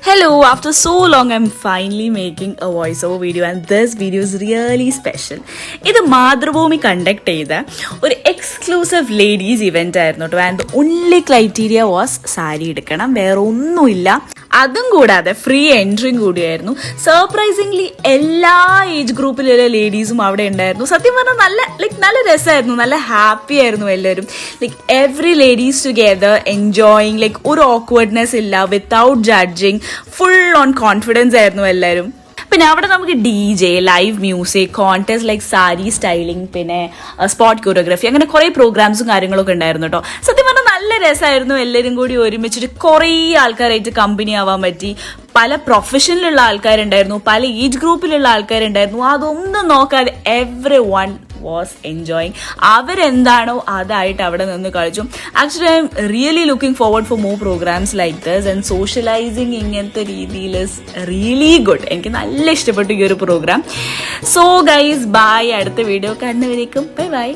Hello, after so long I'm finally making a voiceover video and this video is really special. ഇത് Mathrubhumi conduct ചെയ്ത ഒരു exclusive ladies event ആയിരുന്നു കേട്ടോ. And only criteria was sari എടുക്കണം, വേറെ ഒന്നുമില്ല. അതും കൂടാതെ ഫ്രീ എൻട്രിയും കൂടിയായിരുന്നു. സർപ്രൈസിംഗ്ലി എല്ലാ ഏജ് ഗ്രൂപ്പിലുള്ള ലേഡീസും അവിടെ ഉണ്ടായിരുന്നു. സത്യം പറഞ്ഞാൽ നല്ല രസമായിരുന്നു, നല്ല ഹാപ്പി ആയിരുന്നു എല്ലാവരും. എവറി ലേഡീസ് ടുഗെദർ എൻജോയിങ്, ഒരു ഓക്വേർഡ്നെസ് ഇല്ല, without judging, full on confidence ആയിരുന്നു എല്ലാവരും. പിന്നെ അവിടെ നമുക്ക് DJ, live music, contest sari styling, പിന്നെ സ്പോട്ട് കോറിയോഗ്രാഫി, അങ്ങനെ കുറെ പ്രോഗ്രാംസും കാര്യങ്ങളൊക്കെ ഉണ്ടായിരുന്നു കേട്ടോ. സത്യം പറഞ്ഞാൽ നല്ല രസമായിരുന്നു. എല്ലാവരും കൂടി ഒരുമിച്ചിട്ട് കുറേ ആൾക്കാരായിട്ട് കമ്പനി ആവാൻ പറ്റി. പല പ്രൊഫഷനിലുള്ള ആൾക്കാരുണ്ടായിരുന്നു, പല ഏജ് ഗ്രൂപ്പിലുള്ള ആൾക്കാരുണ്ടായിരുന്നു. അതൊന്നും നോക്കാതെ എവറി വൺ വാസ് എൻജോയിങ്. അവരെന്താണോ അതായിട്ട് അവിടെ നിന്ന് കളിച്ചു. Actually I'm really looking forward for more programs like this. And socialising ഇങ്ങനത്തെ രീതിയിൽ ഇസ് റിയലി ഗുഡ്. എനിക്ക് നല്ല ഇഷ്ടപ്പെട്ടു ഈ ഒരു പ്രോഗ്രാം. So guys, bye. അടുത്ത വീഡിയോ കാണുന്നവരേക്കും ബൈ ബൈ.